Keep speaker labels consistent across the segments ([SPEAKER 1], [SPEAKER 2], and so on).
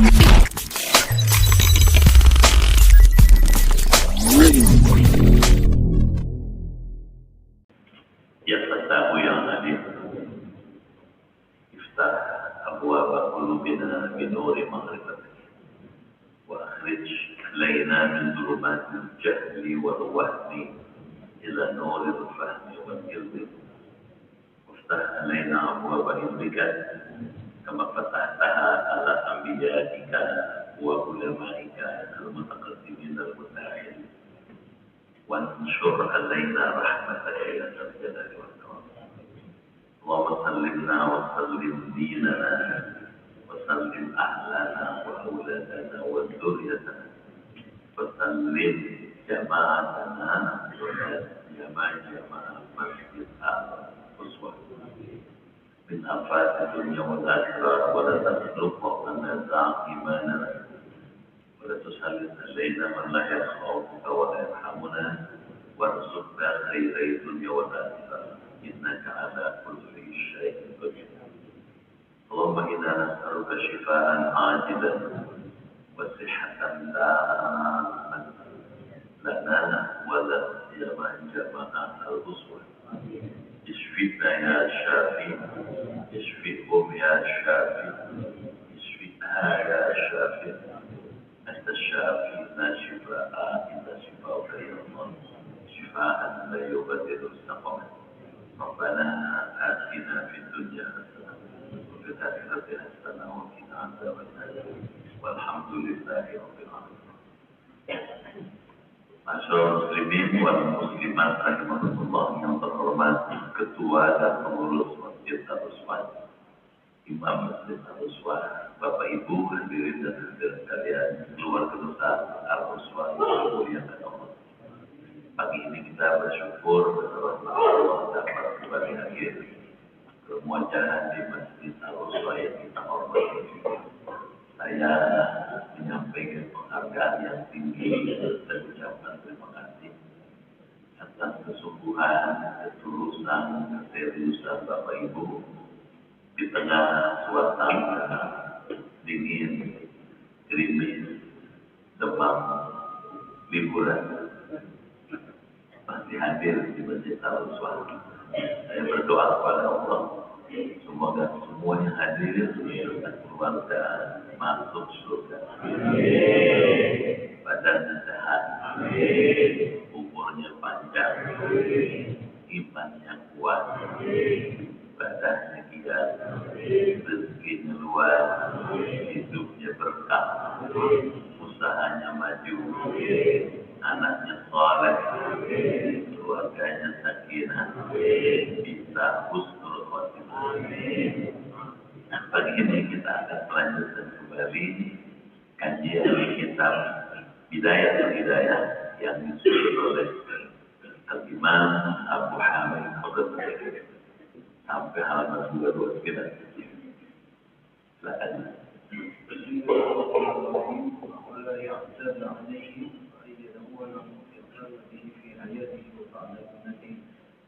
[SPEAKER 1] Ya fatahu yang hadir, iftah abwaaba qulubina binuri maghribatik wa akhrij alaina min dhulumatil jahli wal wahmi ila nuril fahmi wal ilmi waftah alaina abwaaba ilmika kama fatahtaha ala anbiyaika wa ulamaika al-mutaqaddimin al-mutaakhirin وانشر علينا رحمتك يا ذا الجلال والإكرام. اللهم سلمنا وسلم ديننا وسلم أهلنا وأولادنا وذريتنا وسلم جماعتنا جماعة مسجد الأسوة من آفات الدنيا والآخرة ولا تسلكنا نزاع إيماننا ولا تسلط علينا من لا يخافك ولا يرحمنا وارزقنا خير الدنيا والآخرة إنك على كل شيء قدير. اللهم إنا نسألك شفاء عاجلا وصحة تامة لنا ولا جماعة الأسوة. اشفنا يا شافي، اشفهم يا شافي، اشفها يا شافي. أنت الشافي لا شفاء إلا شفاءك يا الله، شفاء لا يغادر سقما. ربنا آتنا في الدنيا حسنة وفي الآخرة حسنة وقنا عذاب النار والحمد لله رب العالمين. Masyaallah muslimin wal muslimat rahimakumullah yang terhormat Ketua dan Pengurus Masjid Al-Uswah, Imam Masjid Al-Uswah, Bapak Ibu hadirin dan hadirat sekalian, keluarga besar Al-Uswah yang dimuliakan Allah. Pagi ini kita bersyukur bersama Allah dapat kembali hadir ke muajahan di Masjid Al-Uswah yang kita hormati. Saya menyampaikan penghargaan yang tinggi dan ucapan terima kasih atas kesungguhan, ketulusan, keseriusan Bapak Ibu di tengah suasana dingin, gerimis, demam, liburan masih hadir di Masjid Al-Uswah. Saya berdoa kepada Allah semoga semua yang hadir dan keluarga masuk surga. Badannya sehat, umurnya panjang, imannya kuat, ibadahnya giat, rezekinya luas, hidupnya berkah, usahanya maju, anaknya saleh, keluarganya sakinah, bisa husnul khotimah. Pagi ini kita akan melanjutkan kembali kajian kitab Bidayah yang disusun oleh Al-Imam Abu Hamid Al-Ghazali sampai halaman 229. Silakan.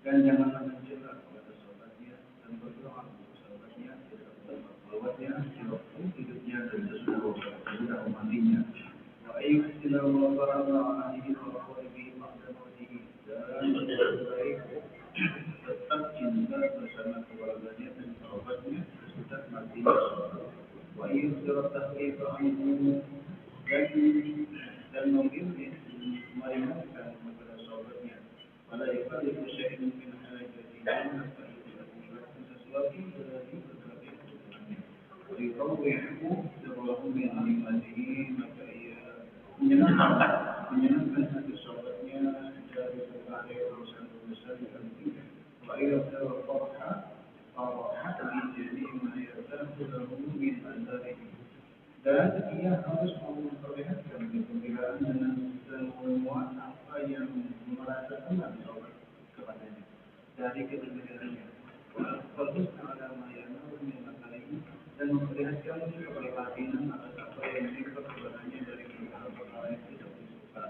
[SPEAKER 2] Dan janganlah mencela kepada sahabatnya dan berdoa untuk sahabatnya di waktu hidupnya dan sesudah matinya. Wa ayyuhsila wa baraka alaihi wa qawlihi ba'da mawtihi. Dan baik tetap cinta bersama keluarganya dan sahabatnya sesudah matinya. Wa ayyuhsila tahqiqa anhu dan memilih meringankan kepada sahabatnya. Pada ikhlas syai'un min hajatihi sesuatu dari berbagai kebutuhannya. Yurawihu sirrahu min alimatihi, maka ia menyenangkan hati sahabatnya dari berbagai urusan yang penting. Wa yursilu farha bi jami'i ma yatahu lahu min azarihi. Dan ia harus memperlihatkan kegembiraan dengan semua apa yang merasa senang kepadanya dari kegembiraannya. Fokus pada mayana menyatakan dan memperlihatkan keprihatinan atas apa yang diperlukan kepadanya dari perkara yang tidak disuka.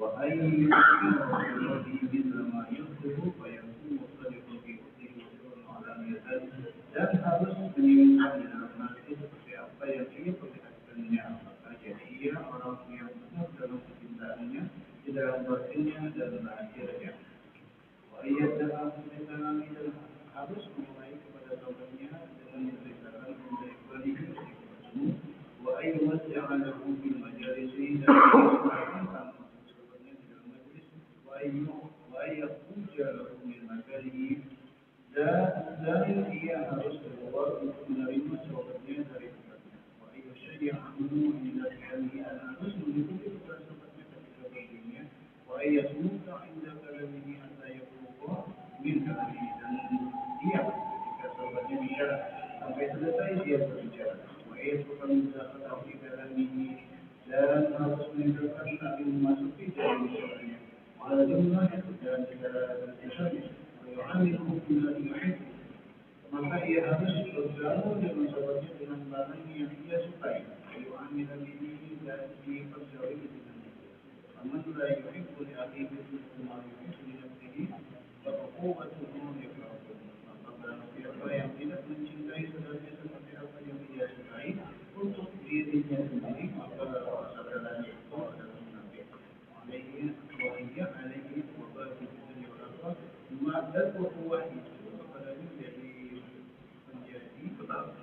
[SPEAKER 2] Wa ayyu yurdi bima yuhibbu wa yakunu muqtadiran bi hukmihi wa alamiyatan, dan harus menginginkan dalam hati seperti apa yang ia perlihatkannya dan batinnya dan lahirnya. Wa ayyadahu bisalami dan harus mulai kepada saudaranya dengan menceritakan mengenai kebaikan istiqomah. Wa ayyuwasya'a lahu bil majalisi dan tentang saudaranya di dalam majlis. Wa ayyukhja lahu min makalihi dan dia harus keluar untuk menerima saudaranya dari tempatnya. Wa ayyushayyahu min al-hali dan harus mengikuti kepada saudarnya ketika berdirinya. Wa ayyasmuta inda kalamihi hatta yaqulu min kalamihi dan diam ketika saudaranya bicara sampai selesai dia berbicara. Wa ayyasmuta mudakhalahu fi kalamihi dan harus meninggalkan saling memasuki dalam bicaranya. Wa jumlah dan segala sesuatu yu'amiluhu bima yuhibbu, maka ia harus bergaul dengan sahabatnya dengan barang yang ia sukai. Yu'amilu bihi dan dipergauli dengan itu. Faman la yuhibbu li akhihi ma yuhibbu li nafsihi fa uquwwatuhu yakrahu. Maka barang siapa yang tidak mencintai saudaranya seperti apa yang ia sukai untuk dirinya sendiri, maka saudaranya itu adalah munafik. Alaihi wa hiya alaihi wa barakatuh dan wahyu kepadanya menjadi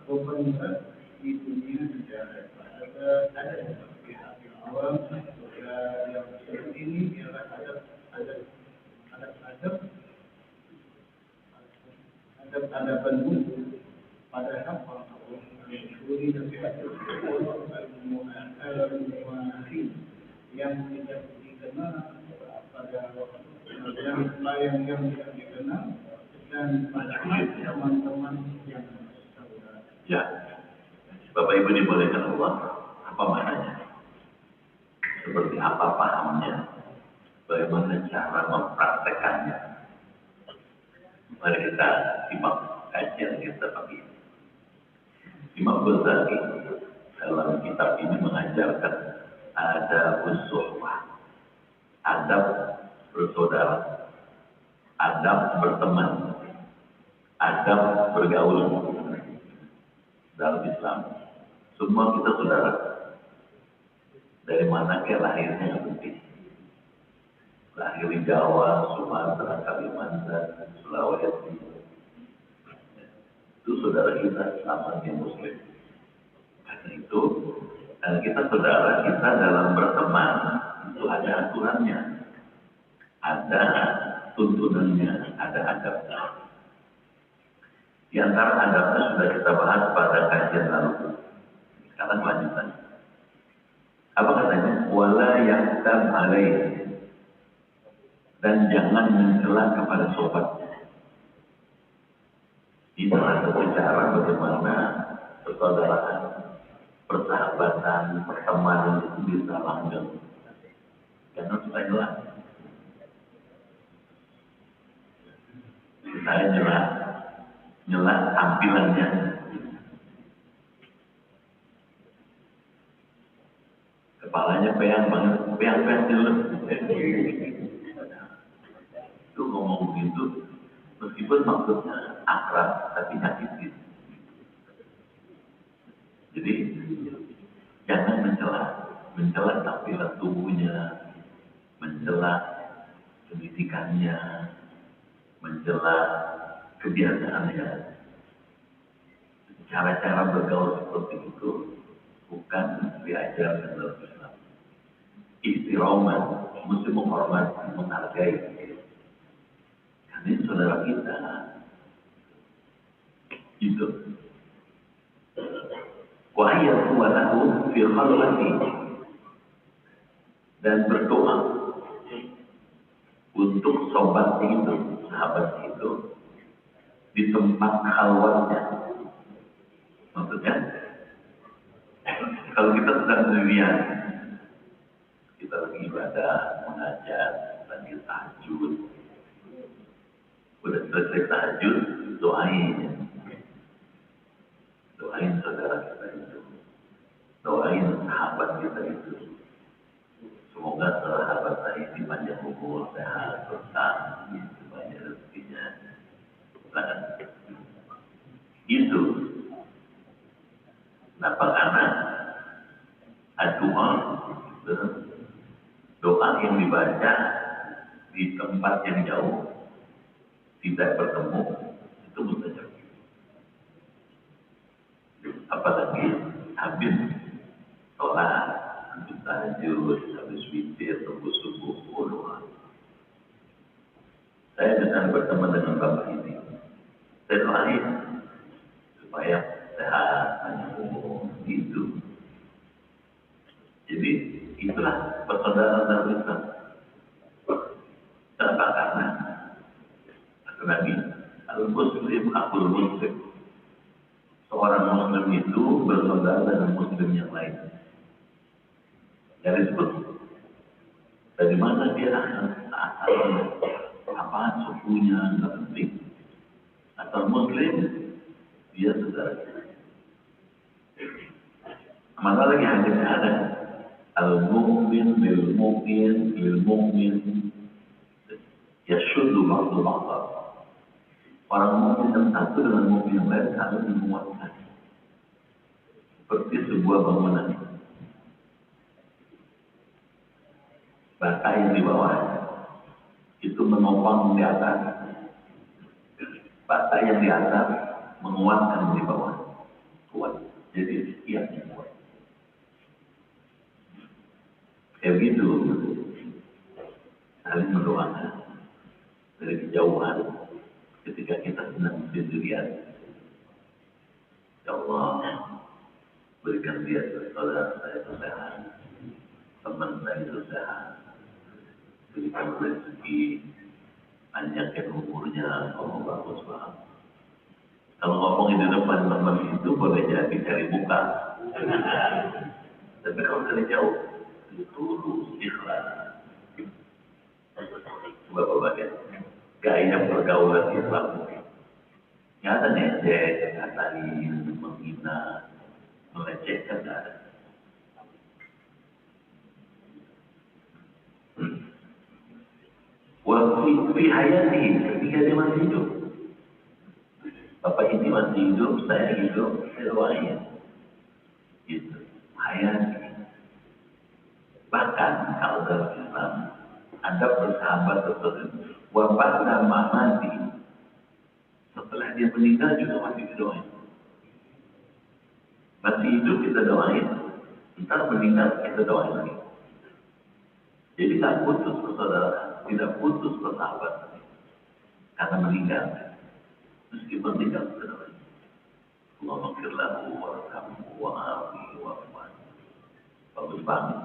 [SPEAKER 2] beban berat di dunia dan akhirat. Ada pihak yang awam yang seperti ini ialah adab wudhu pada hak orang awam syuri dan pihak al-mu'akhir yang tidak dikenal pada waktu yang tidak dikenal dan pada teman-teman yang saudara.
[SPEAKER 1] Ya, Bapak Ibu dibolehkan Allah, apa maknanya? Seperti apa pahamnya? Bagaimana cara mempraktekannya? Mari kita simak kajian kita pagi ini. Imam Ghazali dalam kitab ini mengajarkan ada usuhwah, adab bersaudara, adab berteman, adab bergaul dalam Islam. Semua kita saudara. Dari mana ke lahirnya penting. Lahir di Jawa, Sumatera, Kalimantan, Sulawesi. Itu saudara kita sama yang Muslim. Karena itu, dan kita saudara kita dalam berteman itu ada aturannya. Ada tuntunannya, ada adabnya. Di antara adabnya sudah kita bahas pada kajian lalu. Sekarang lanjutan. Apa katanya? Wala yaqtam alaihi. Dan jangan mencela kepada sobatnya. Ini salah satu cara bagaimana persaudaraan, persahabatan, pertemanan itu bisa langgeng. Jangan suka nyela. Saya nyela tampilannya. Kepalanya peyang banget, peyang jelas. Itu ngomong begitu, meskipun maksudnya akrab, tapi nyakitin. Jadi jangan mencela tampilan tubuhnya, mencela pendidikannya, mencela kebiasaannya. Cara-cara bergaul seperti itu bukan diajarkan dalam Islam. Istiroman, mesti menghormati, menghargai. Karena ini saudara kita. Itu. Wa ayyatu wa lahu fi khalwati. Dan berdoa untuk sobat itu, sahabat itu di tempat khalwatnya. Maksudnya, kalau kita sedang sendirian, kita lagi ibadah, mengajar, lagi tahajud, udah selesai tahajud, doain saudara kita itu, doain sahabat kita itu. Semoga sahabat saya ini panjang umur, sehat, berkah, banyak rezekinya. Bukan itu. Kenapa? Karena doa Doa yang dibaca di tempat yang jauh, tidak bertemu, itu mustajab. Apalagi habis sholat, habis tahajud, habis witir, tunggu subuh, doa. Saya sedang bertemu dengan bapak ini. Saya doain supaya sehat, panjang umur, hidup. Jadi itulah persaudaraan dalam Islam. Kenapa? Karena Nabi al-Muslim akul Muslim. Seorang Muslim itu bersaudara dengan Muslim yang lain. Dari sebut dari mana dia asalnya, apa sukunya, nggak penting. Asal Muslim dia saudara. Mana lagi hadisnya ada al-mu'min bil-mu'min yashuddu ba'du ba'da. Orang mukmin yang satu dengan mukmin yang lain saling menguatkan. Seperti sebuah bangunan. Bata yang di bawah itu menopang di atas. Bata yang di atas menguatkan di bawah. Kuat. Jadi siap kuat. Kayak begitu. Saling mendoakan dari kejauhan. Ketika kita sedang sendirian, ya Allah, berikan dia saudara saya sehat, teman saya sehat, berikan rezeki, panjangkan umurnya, Allah bagus banget. Kalau ngomong di depan teman itu boleh jadi cari muka, tapi kalau dari jauh, itu tulus, ikhlas. Bapak-bapak ya. Gaya pergaulan Islam. Nggak ada ngejek, ngatain, menghina, melecehkan, nggak ada. Fi hayati, ketika dia masih hidup. Bapak ini masih hidup, saya doain. Gitu. Hayati. Bahkan kalau dalam Islam, ada bersahabat tertentu. Wafat dan mati. Setelah dia meninggal juga masih didoain. Masih hidup kita doain. Ntar meninggal kita doain lagi. Jadi tak putus persaudaraan, tidak putus persahabatan. Karena meninggal. Meskipun meninggal kita doain. Allahumma ighfir lahu warhamhu wa'afihi wa'fu anhu. Bagus banget.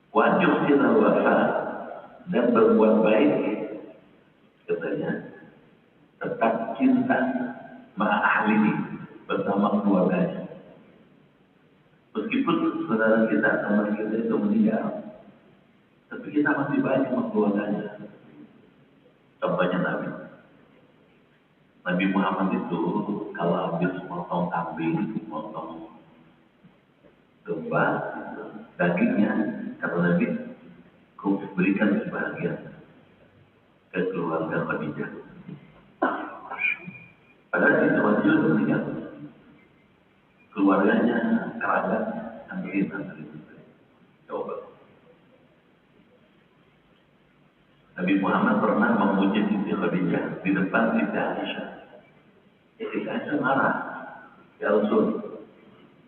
[SPEAKER 1] Wajib kita wafat dan berbuat baik, katanya tetap cinta ma'ahlihi bersama keluarganya. Meskipun saudara kita, teman kita itu meninggal, tapi kita masih baik sama keluarganya. Contohnya Nabi Muhammad itu kalau habis potong kambing, potong domba, dagingnya kata Nabi, kau berikan sebahagian ke keluarga Khadijah. Padahal itu masih sudah meninggal. Keluarganya, kerabatnya, ambilin. Coba. Nabi Muhammad pernah memuji Siti Khadijah di depan Siti Aisyah. Siti Aisyah marah. Ya Rasul,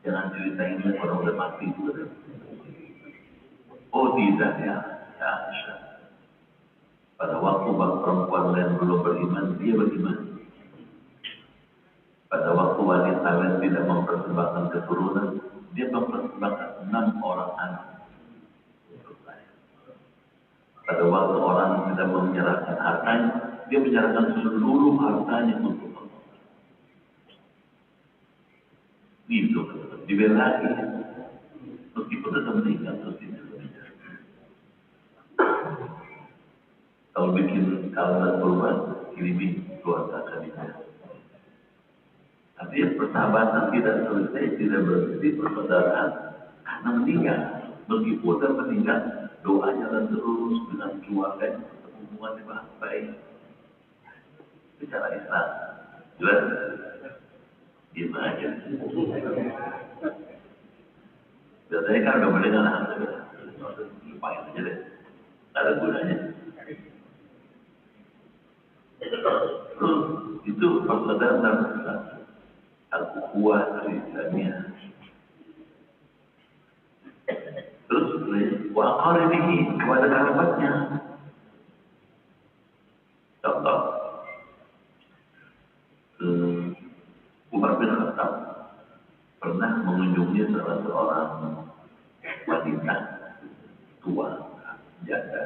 [SPEAKER 1] jangan ceritain orang udah mati itu. Oh tidak ya Aisyah. Pada waktu perempuan lain belum beriman, dia beriman. Pada waktu wanita lain tidak mempersembahkan keturunan, dia mempersembahkan 6 orang anak untuk saya. Pada waktu orang tidak menyerahkan hartanya, dia menyerahkan seluruh hartanya untuk Allah. Itu dibelai, meskipun tetap meninggal terus tidak. Kalau bikin kalender perubahan, kirimin keluarga Khadijah. Tapi persahabatan tidak selesai, tidak berhenti persaudaraan karena meninggal. Meskipun dia meninggal, doanya dan terus dengan keluarga hubungan yang baik. Secara Islam, jelas. Diam aja. Saya kan udah mendengar, alhamdulillah. Lupain aja deh, nggak ada gunanya. Terus itu persaudaraan al-ukhuwah Islamiyah. Terus wa aqaribihi, kepada kerabatnya. Contoh, Umar bin Khattab pernah mengunjungi salah seorang wanita tua, janda.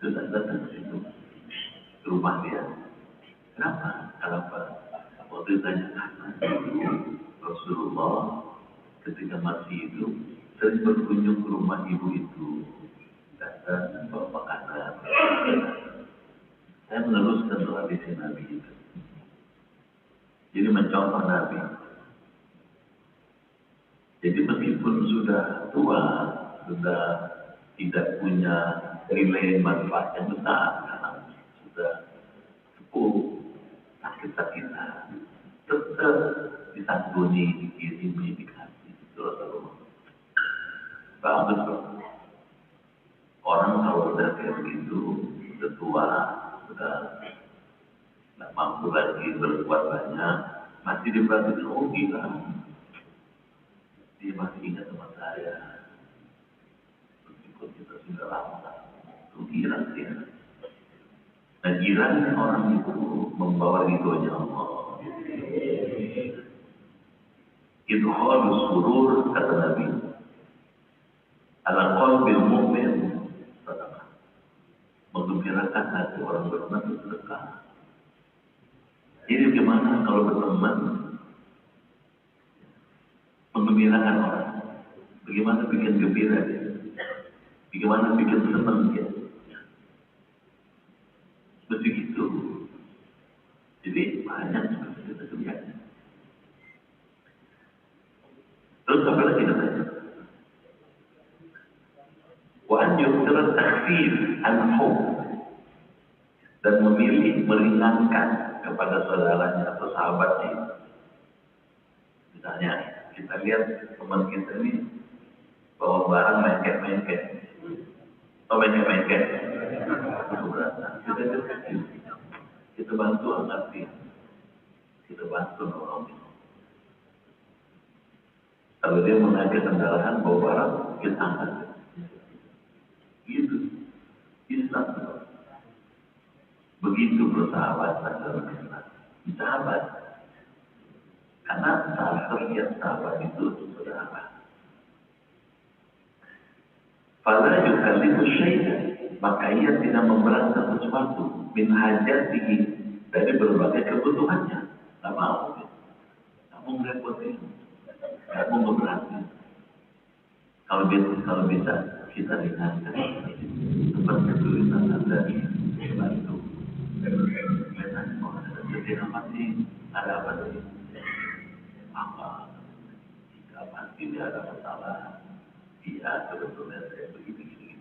[SPEAKER 1] Terus datang ke situ, ke rumah dia. Kenapa? Waktu ditanya, Rasulullah ketika masih hidup sering berkunjung ke rumah ibu itu, datang bawa makanan. Saya meneruskan doa di Nabi itu. Jadi mencontoh Nabi. Jadi meskipun sudah tua, sudah tidak punya nilai manfaat yang besar, karena sudah sepuh, sakit-sakitan, tetap disantuni, dikirimi, dikasih. Itu Rasulullah. Bagus, Pak. Orang kalau sudah kayak begitu, sudah tua, sudah tidak mampu lagi berbuat banyak, masih diperhatikan, oh gila, dia masih ingat sama saya. Meskipun kita sudah lama, itu girang dia. Nah, girangnya orang itu membawa ridhonya Allah. Idkhalus surur, kata Nabi, ala qalbil mu'min sedekah. Menggembirakan hati orang beriman itu sedekah. Jadi bagaimana kalau berteman menggembirakan orang? Bagaimana bikin gembira dia? Bagaimana bikin senang dia? Begitu. Jadi banyak seperti kita kerjanya. Terus apa lagi namanya? Wa an yusra takhfif al-hub, dan memilih meringankan kepada saudaranya atau sahabatnya. Misalnya kita lihat teman kita ini bawa barang mengket-mengket. Oh, mengket-mengket. Kita bantu angkatin. Kita bantu nolongin. Kalau dia mengangkat kendaraan bawa barang, kita angkat. Gitu. Islam. Begitu persahabatan dalam Islam. Sahabat. Karena salah setiap sahabat itu saudara. Fala yukallifu syai'an, maka ia tidak memberatkan sesuatu min hajatihi, dari berbagai kebutuhannya. Tak mau. Tak mau merepotin. Tak mau memberatkan. Kalau bisa kita ringankan. Seperti tulisan Anda bantu. Kelihatan orang sedih apa sih? Ada apa sih? Apa? Jika pasti dia ada masalah. Iya, sebetulnya saya begini.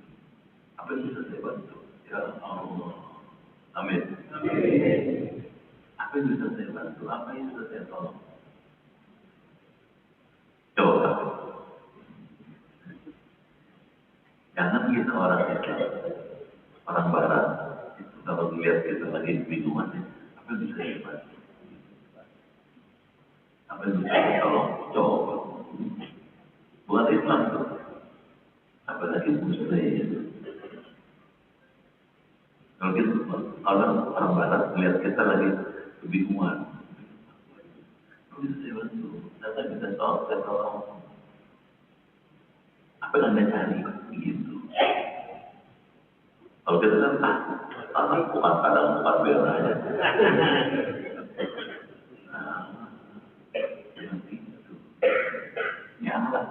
[SPEAKER 1] Apa yang bisa saya bantu? Ya Allah. Amin. Amin. Apa yang bisa saya bantu? Apa yang bisa saya tolong? Coba. Jangan kita orang Islam, orang Barat, itu kalau dilihat kita lagi bingungan, apa yang bisa saya bantu? Apa yang bisa saya tolong? Coba. Buat Islam itu. Apalagi Muslim. Kalau kita orang Barat melihat kita lagi kebingungan, apa bisa saya bantu? Datang kita tolong. Apa yang Anda cari? Begitu. Kalau kita kan tanah bukan kadang bukan benar aja. Ini akhlak.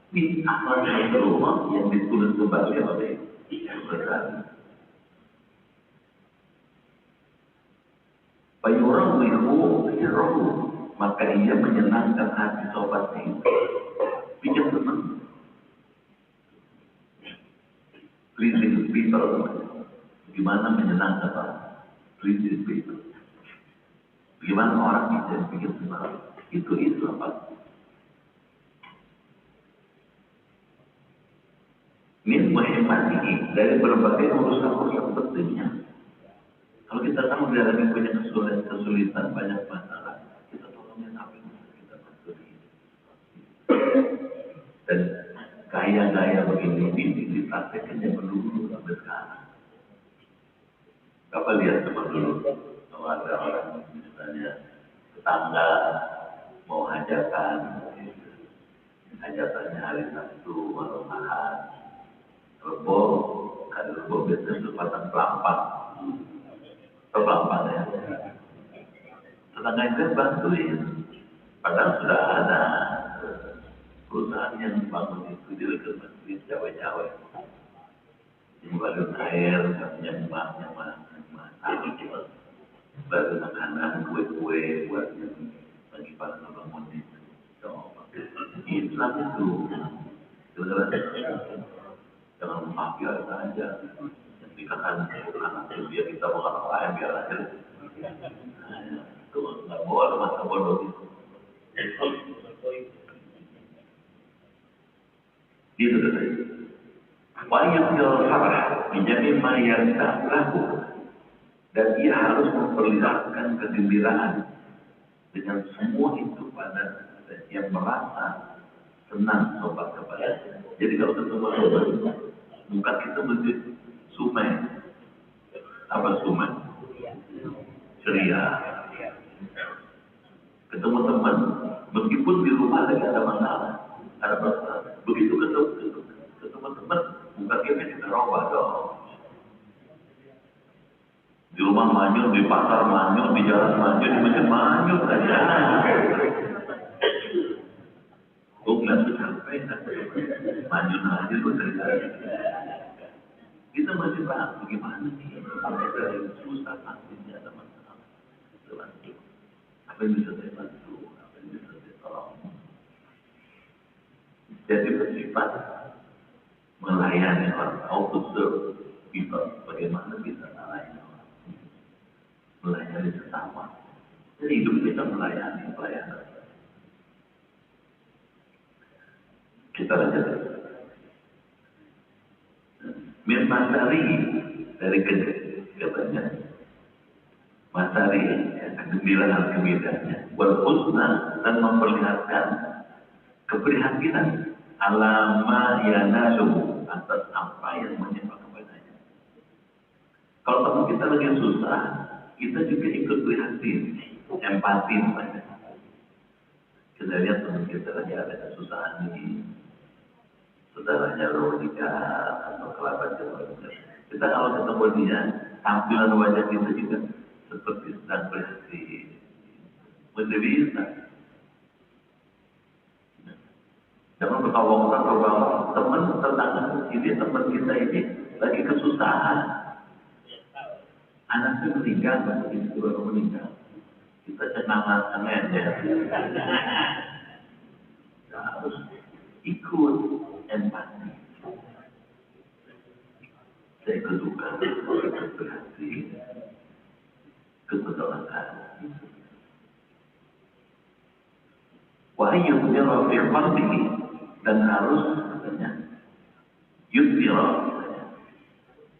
[SPEAKER 1] Ini akhlak Rasulullah yang ditulis kembali oleh Al-Quran. Fayurawihu sirruhu, maka ia menyenangkan hati sobatnya itu. Bikin senang. Pleasing people. Bagaimana menyenangkan orang? Pleasing people. Bagaimana orang bisa bikin senang? Itu apa? dari berbagai urusan-urusan pentingnya. Kalau kita tahu dia lagi punya kesulitan banyak masalah, kita tolongnya apa yang bisa kita bantu. Dan gaya-gaya begini ini dipraktekkan zaman dulu sampai sekarang. Bapak lihat zaman dulu, kalau ada orang misalnya tetangga mau hajatannya hari Sabtu malam Ahad, Rebo, kan Rebo biasanya kesempatan pelampang, ya. Tetangga itu bantuin, padahal sudah ada perusahaan yang bangun itu di dekat masjid Jawa-Jawa. Balon air, yang baru makanan, kue-kue buat bagi para bangun itu. Islam itu jangan mafia saja. Yang dikatakan anak dia kita bukan orang lain biar aja. Itu nggak boleh masa bodoh itu. Itu tadi. Wayakil farah menjadi mayat laku, dan ia harus memperlihatkan kegembiraan dengan semua itu pada yang merasa senang sobat kepada. Jadi kalau ketemu sobat, muka kita mesti sumai. Apa sumai? Ceria. Ketemu teman, meskipun di rumah lagi ada masalah, ada masalah. Begitu ketemu teman, muka kita juga robah dong. Di rumah manyun, di pasar manyun, di jalan manyun, di masjid manyun aja. Nggak sampai manyun aja lu cerita. Kita masih bahas bagaimana nih? Ada susah pasti ada masalah. Apa yang bisa saya bantu? Apa yang bisa saya tolong? Jadi bersifat melayani orang, how to serve people, bagaimana bisa melayani orang, melayani sesama. Jadi hidup kita melayani pelayanan. Kita lanjut. Min masari dari katanya masari kegembiraan wal husna, dan memperlihatkan keprihatinan alama yanalu, atas apa yang menimpa kepadanya. Kalau teman kita lagi susah, kita juga ikut prihatin, empati pada. Kita lihat teman kita lagi ada kesusahan ini, saudaranya baru nikah atau kerabat jauh. Kita kalau ketemu dia, tampilan wajah kita juga seperti sedang prihatin. Mesti bisa. Jangan bertawang teman tetangga ini, teman kita ini lagi kesusahan. Anaknya meninggal, itu baru meninggal. Kita cenangan ya. Harus ikut empati. Saya kedukaan, berhati, kebetulan. Wahyu fi qalbihi, dan harus katanya yudhira,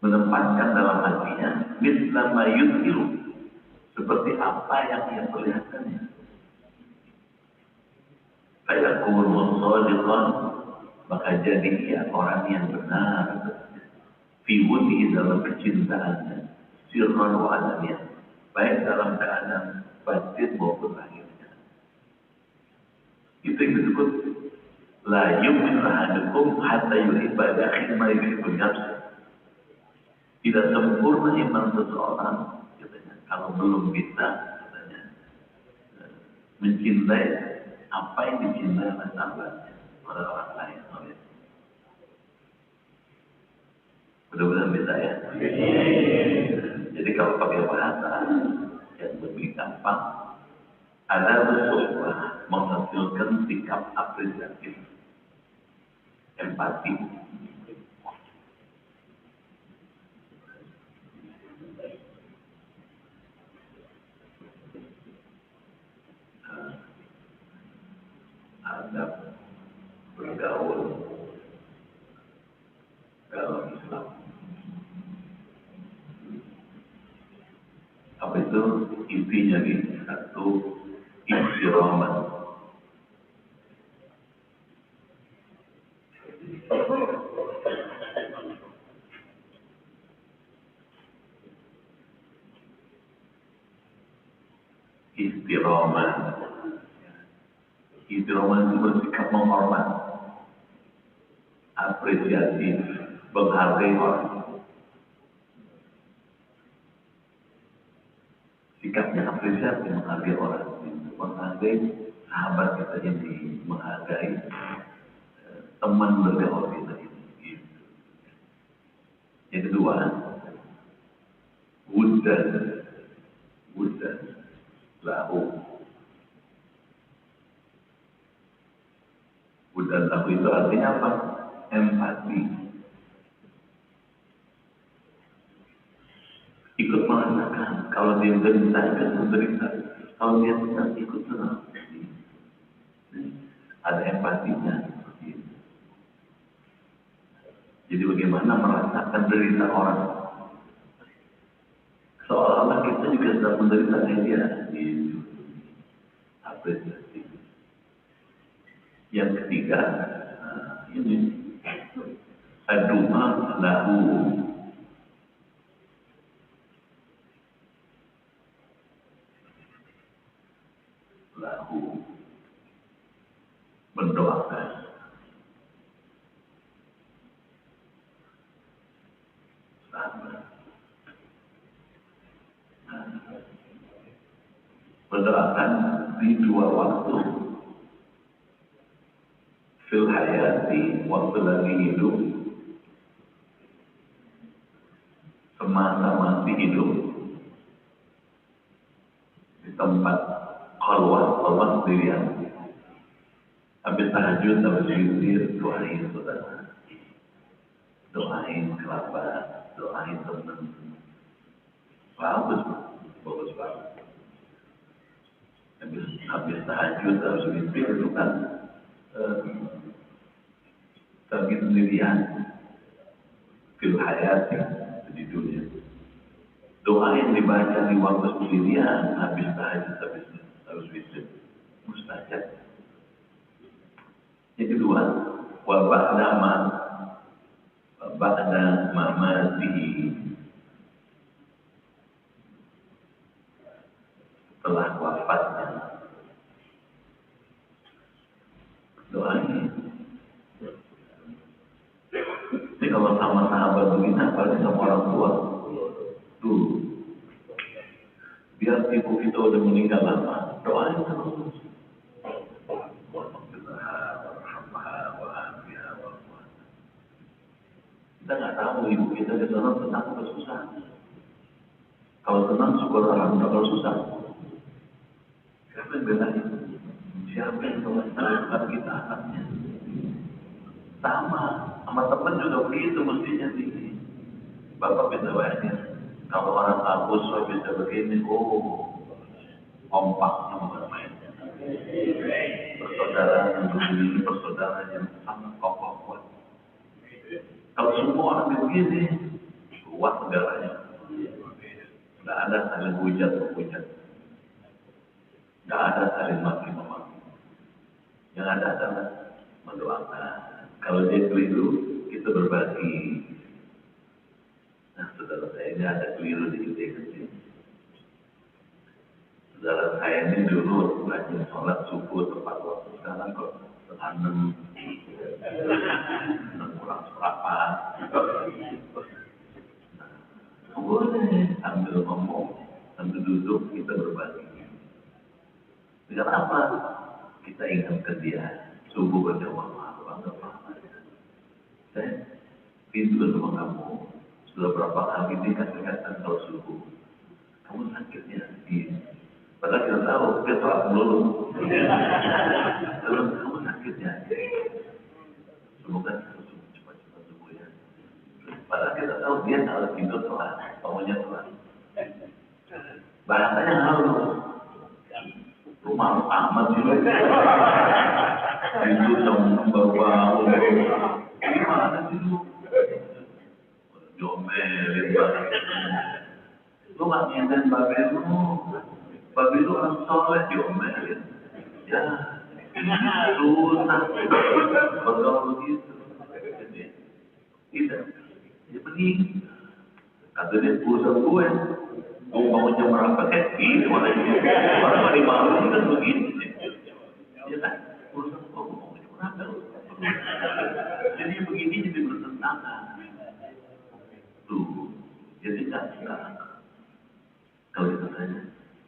[SPEAKER 1] menempatkan dalam hatinya misla ma yudhiru, seperti apa yang ia perlihatkannya. Fayakunu shadiqan, maka jadi ia orang yang benar fi wudhi, dalam kecintaannya, sirran wa alaniyah, baik dalam keadaan batin maupun lahirnya. Itu yang disebut la yu'minu ahadukum hatta yuhibba li akhihi ma yuhibbu li nafsihi. Tidak sempurna iman seseorang, katanya, kalau belum bisa, katanya, mencintai apa yang dicintai oleh sahabatnya, oleh orang lain. Mudah-mudahan bisa ya. Jadi kalau pakai bahasa yang lebih gampang, ada bersuara menghasilkan sikap apresiatif, empati. Adab bergaul dalam Islam. Istiqomah. Istiqomah. Istiqomah itu bersikap menghormat, apresiatif, menghargai orang. Sikapnya apresiatif, menghargai orang, menghargai sahabat kita ini, menghargai teman bergaul kita ini. Yang kedua, wuddan lahu. Wuddan lahu itu artinya apa? Empati. Ikut merasakan. Kalau dia menderita, ikut menderita. Kalau dia senang, ikut senang. Ada empatinya. Jadi bagaimana merasakan derita orang? Seolah-olah kita juga sedang menderita dia. Apresiasi. Yang ketiga, ini aduma lahu. Mendoakan. Mendoakan di dua waktu. Fil hayati, waktu lagi hidup, semasa masih hidup, di tempat khalwat sendirian. Habis tahajud, habis witir, doain saudara, doain kerabat, doain teman. Bagus banget. Habis tahajud, habis witir itu kan pergi sendirian, fil hayati, di dunia. Doa yang dibaca di waktu sendirian, habis tahajud, habis witir, mustajab. Yang kedua, wa ba'da mamatihi, setelah wafatnya. Doa ini. Ini kalau sama sahabat begini, apalagi sama orang tua dulu. Biar ibu kita udah meninggal lama, doain terus. Kita nggak tahu ibu kita di sana senang atau susah. Kalau senang syukur alhamdulillah, kalau susah siapa yang belain? Siapa yang melestarikan kita anaknya? Sama teman juga begitu mestinya sih. Bapak bisa bayangin kalau orang kampus bisa begini, kompaknya bukan main. Persaudaraan yang begini, persaudaraan yang sangat kokoh kuat. Kalau semua orang begini, kuat negaranya. Tidak ada saling hujat. Tidak ada saling maki-maki. Yang ada adalah mendoakan. Kalau dia keliru, kita berbagi. Nah, saudara saya ini ada keliru di kecil. Saudara saya ini dulu rajin sholat subuh tepat waktu. Sekarang kok setengah 6 kurang seberapa. Boleh sambil ngomong, sambil duduk kita berbagi. Dengan apa? Kita ingatkan dia subuh berjamaah, bangga apa? Saya pintu sama kamu. Sudah berapa kali dikatakan kalau subuh kamu sakitnya di. Padahal kita tahu kita sholat dulu. Terus kamu sakitnya. Semoga cepat sembuh ya. Padahal kita tahu dia harus tidur sholat, maunya sholat. Bahasanya halus. Rumah amat sih. Itu sama bau-bau. Gimana sih lu? Jomelin banget. Lu nggak ngindahin babe lu. Babe lu orang soleh, diomelin. Ya Ya, susah. Kalau begitu, tidak. Dia pergi. Kata dia urusan gue. Mau bangun jam berapa kayak gitu makanya. Orang hari malam ini kan begini. Ya kan? Urusan gue mau bangun jam berapa. Jadi begini jadi bertentangan. Tuh. Jadi tak kalau kita tanya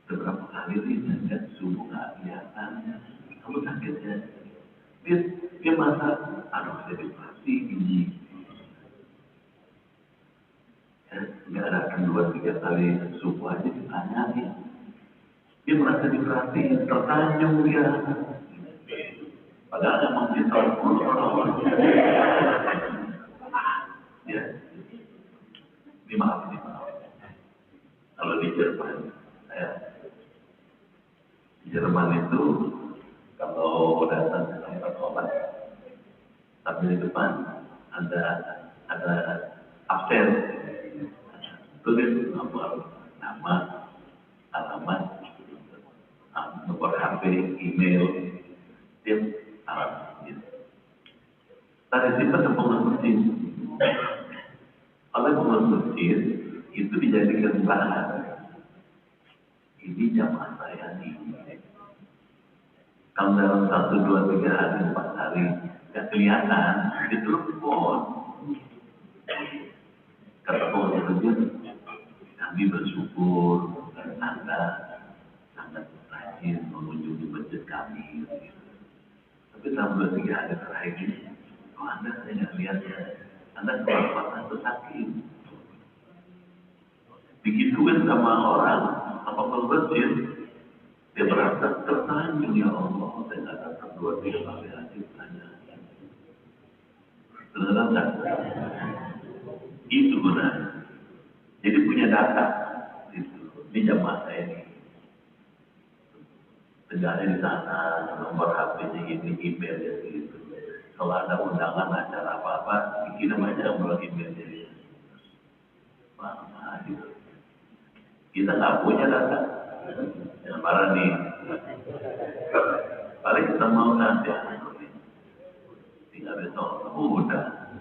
[SPEAKER 1] beberapa kali ini kan subuh nggak kelihatan. Kamu sakitnya. Dia merasa, aduh saya depresi ini. Nggak ada kedua tiga kali subuh aja ditanyain. Dia merasa diperhatiin, tertanjung dia. Padahal emang dia tahu orang. Ya, dimaaf. Kalau di Jerman itu kalau datang ke tempat obat, tapi di depan ada absen, tulis nama, alamat, nomor HP, email, tim, alamat. Tadi simpan ke pengurus masjid. Oleh pengurus masjid itu dijadikan bahan. Ini jamaah saya nih. Kalau dalam 1, 2, 3 hari, 4 hari nggak kelihatan, ditelepon. Kata pengurus masjid, kami bersyukur Anda sangat rajin mengunjungi masjid kami. Tapi dalam 2, 3 hari terakhir ini, kok Anda saya nggak lihat ya? Anda keluar atau sakit? Digituin sama orang, apa berbersin, dia merasa tertanjung, ya Allah, saya nggak datang 2, 3 kali lagi tanya. Benar nggak? Itu benar. Jadi punya data itu di jamaah saya ini. Tegaknya di sana, nomor HP-nya ini, emailnya gitu. Kalau ada undangan acara apa-apa, dikirim aja nomor emailnya. Wah, gitu. Kita nggak punya data. Yang marah nih. Paling kita mau nanti. Tinggal besok. Udah.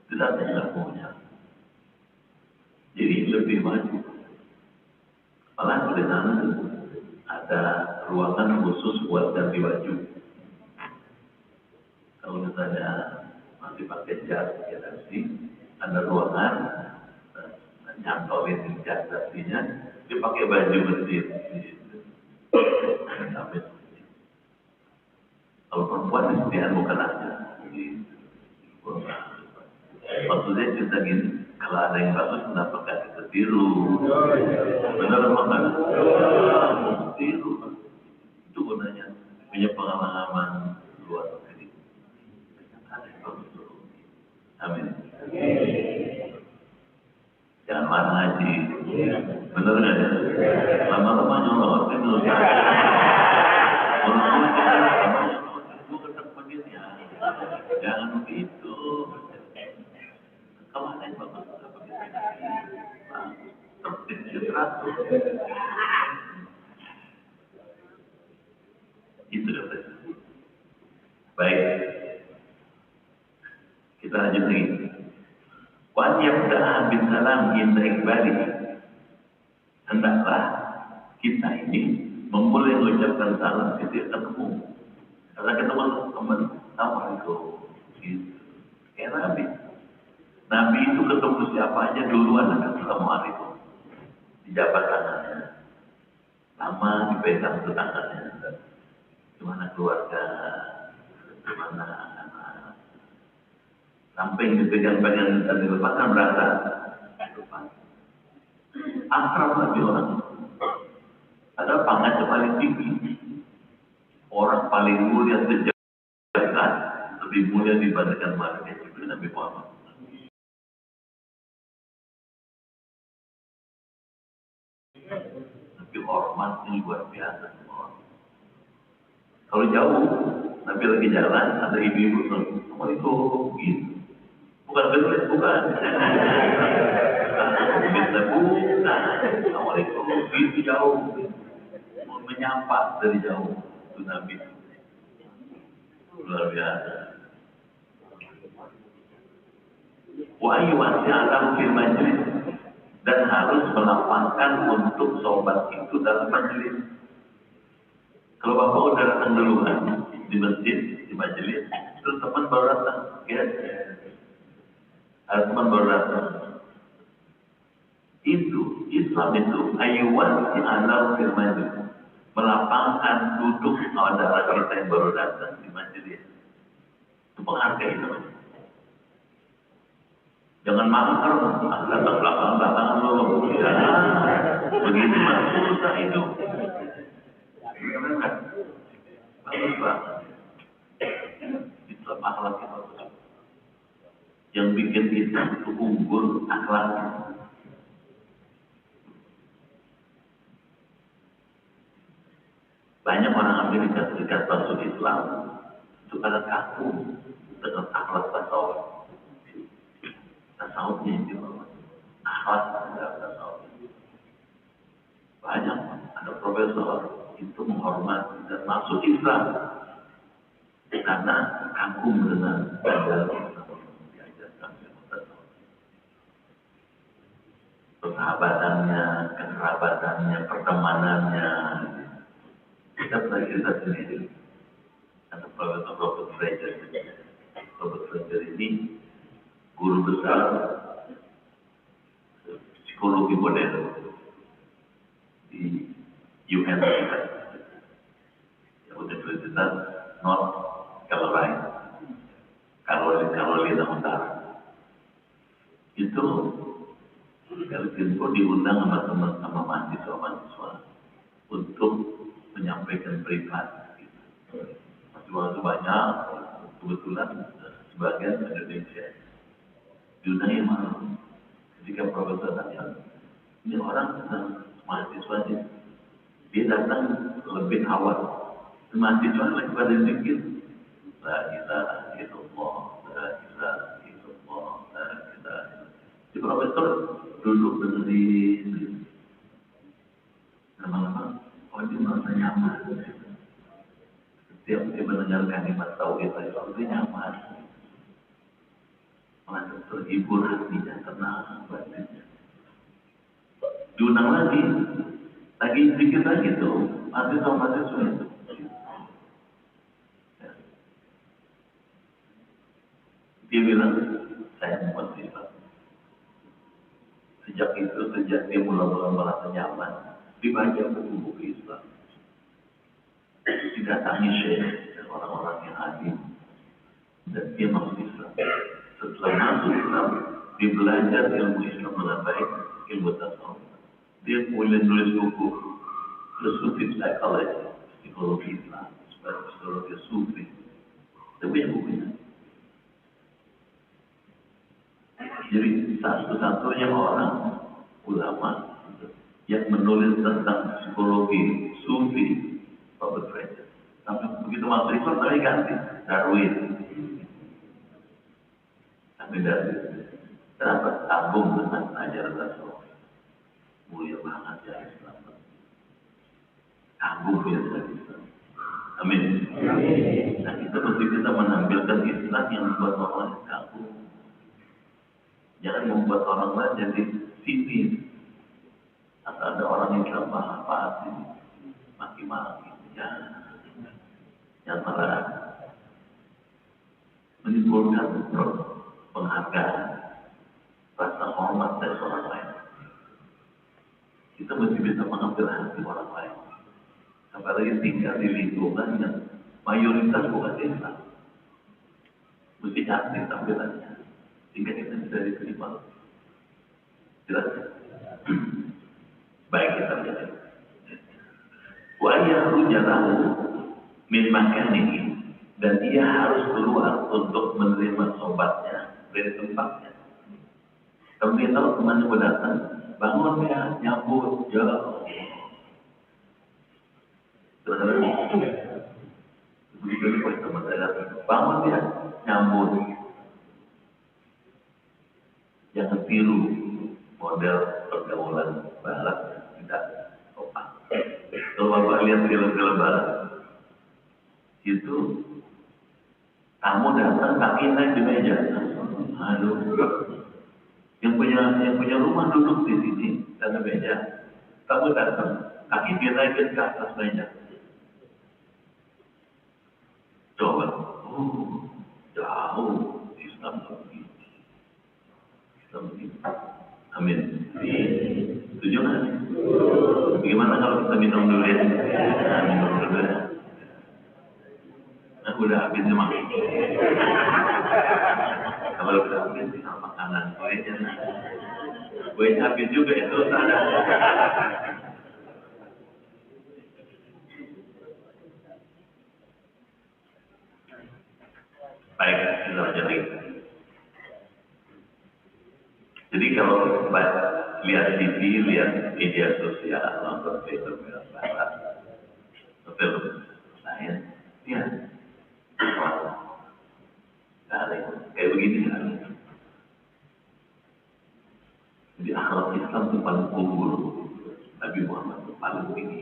[SPEAKER 1] Itu datanya nggak punya. Jadi lebih maju. Malah di sana ada ruangan khusus buat ganti baju. Kalau misalnya masih pakai jas, ya nanti ada ruangan nyantolin jas artinya dia pakai baju bersih. Kalau perempuan disediakan bukan aja. Maksudnya kita gini, kalau ada yang bagus kenapa gak kita tiru? Benar apa enggak? Tiru. Itu gunanya punya pengalaman luar negeri. Amin. Jangan marah haji. Benar nggak ya? Lama-lama nyolot itu. Jangan begitu. Kalau ada yang bagus, tertib teratur. Itu dapat. Baik. Kita lanjut lagi. Wan yabda'a bin salam inda iqbali. Hendaklah kita ini memulai mengucapkan salam ketika ketemu. Karena ketemu teman, assalamualaikum. Gitu. Kayak Nabi. Nabi itu ketemu siapa aja duluan dengan assalamualaikum. Dijabat tangannya. Lama dipegang ke tangannya. Gimana keluarga? Gimana anak-anak? Sampai dipegang-pegang dan dilepaskan berasa. Akrab lagi orang. Ada pangkat paling tinggi. Orang paling mulia sejagat lebih mulia dibandingkan malaikat Jibril Nabi Muhammad. Tapi hormatnya luar biasa semua orang. Kalau jauh, Nabi lagi jalan, ada ibu-ibu assalamualaikum gitu. Bukan betul, bukan. Assalamualaikum gitu jauh. Menyapa dari jauh itu Nabi. Luar biasa. Wa yuwasi'alahu fil majlis, dan harus melapangkan untuk sobat itu dalam majelis. Kalau bapak udah datang duluan di masjid, di majelis, terus teman baru datang, ya, ada teman baru datang. Itu Islam itu yuwasi'alahu fil majlis, melapangkan duduk saudara kita yang baru datang di majelis. Itu penghargaan namanya. Jangan makar, datang belakang-belakangan lo. Ya, begitu mah susah hidup. Benar kan? Bagus banget. Islam akhlaknya bagus. Yang bikin Islam itu unggul akhlaknya. Banyak orang Amerika Serikat masuk Islam itu karena kaku dengan akhlak tasawuf. Tasawufnya itu akhlak tasawuf. Banyak ada profesor itu menghormati dan masuk Islam karena kagum dengan ajaran diajarkan tasawuf. Persahabatannya, kekerabatannya, pertemanannya. Kita pernah cerita sendiri. Ada Profesor Robert Fraser. Robert Fraser ini guru besar psikologi modern di UNC, Universitas North Carolina Utara. Itu Kelvin diundang sama mahasiswa untuk menyampaikan privat. Mahasiswa banyak, kebetulan sebagian Indonesia. Diundangnya malam. Ketika profesor tanya, ini orang mahasiswa dia datang lebih awal. Mahasiswa lagi pada zikir. La ilaha illallah, la ilaha illallah, la ilaha illallah. Si profesor duduk berdiri. Lama-lama, dia merasa nyaman. Setiap dia mendengar kalimat tauhid dia nyaman. Merasa terhibur hatinya, tenang batinnya. Diundang lagi sedikit lagi tuh, mahasiswa itu. Ya. Dia bilang, saya mau Islam. Sejak dia mula-mula merasa nyaman, dibaca buku-buku Islam. Didatangi syekh dan orang-orang yang hadir, dan dia masuk Islam. Setelah masuk Islam, dia belajar ilmu Islam dengan baik, ilmu tasawuf. Dia mulai nulis buku Sufi psikologi Islam, psikologi Sufi. Dia punya bukunya. Jadi satu-satunya orang ulama yang menulis tentang psikologi Sufi, Robert Fraser. Tapi begitu masuk Islam, tapi ganti Darwin. Tapi Darwin, kenapa tabung dengan ajaran tasawuf? Mulia banget ya Islam. Tabung ya Islam. Amin. Nah, kita mesti kita menampilkan Islam yang membuat orang kagum. Jangan membuat orang lain jadi sinis. Atau ada orang Islam apa sih maki-maki. Yang malah menimbulkan penghargaan, rasa hormat dari orang lain. Kita mesti bisa mengambil hati orang lain. Apalagi tinggal di lingkungan yang mayoritas bukan Islam. Mesti aktif tampilannya. Sehingga kita bisa diterima. Jelas? Baik, kita lihat. Wa yahrujalahu min makanihi, dan dia harus keluar untuk menerima sobatnya dari tempatnya. Kalau dia tahu temannya berdatang, bangun ya, nyambut, jauh. Begitu nih teman saya datang, bangun ya, nyambut. Jangan tiru model pergaulan barat, tidak sopan. Kalau bapak lihat film-film barat, itu Tamu datang kaki naik di meja. Aduh, yang punya rumah duduk di sini dan meja. Tamu datang kaki dia naik ke atas meja. Coba, jauh Islam begini. Islam begini. Amin. Setuju nggak? Bagaimana kalau kita minum dulu ya? Minum dulu ya. Nah, udah habis memang. Kalau udah habis tinggal makanan kuenya. Kuenya habis juga itu ada. Baik, kita lanjut lagi. Jadi kalau lihat TV, lihat media sosial, nonton film barat, film lain, ya, kayak begini kan. Jadi akhlak Islam itu paling unggul, Nabi Muhammad itu paling tinggi.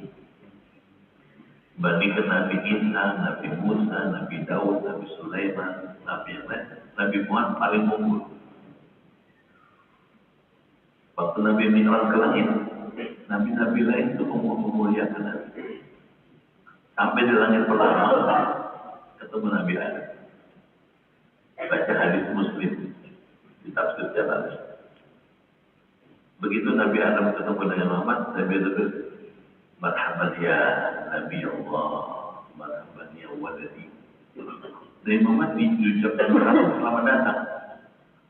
[SPEAKER 1] Bandingkan Nabi Isa, Nabi Musa, Nabi Daud, Nabi Sulaiman, Nabi yang lain, Nabi Muhammad paling unggul. Waktu Nabi Mi'raj ke langit, Nabi-Nabi lain itu memuliakan Nabi. Sampai di langit pertama, ketemu Nabi Adam. Baca hadis Muslim, di tafsir Jalalain. Begitu Nabi Adam ketemu dengan Muhammad, Nabi itu marhaban ya Nabi Allah, marhaban ya waladi. Dari Muhammad diucapkan selamat datang.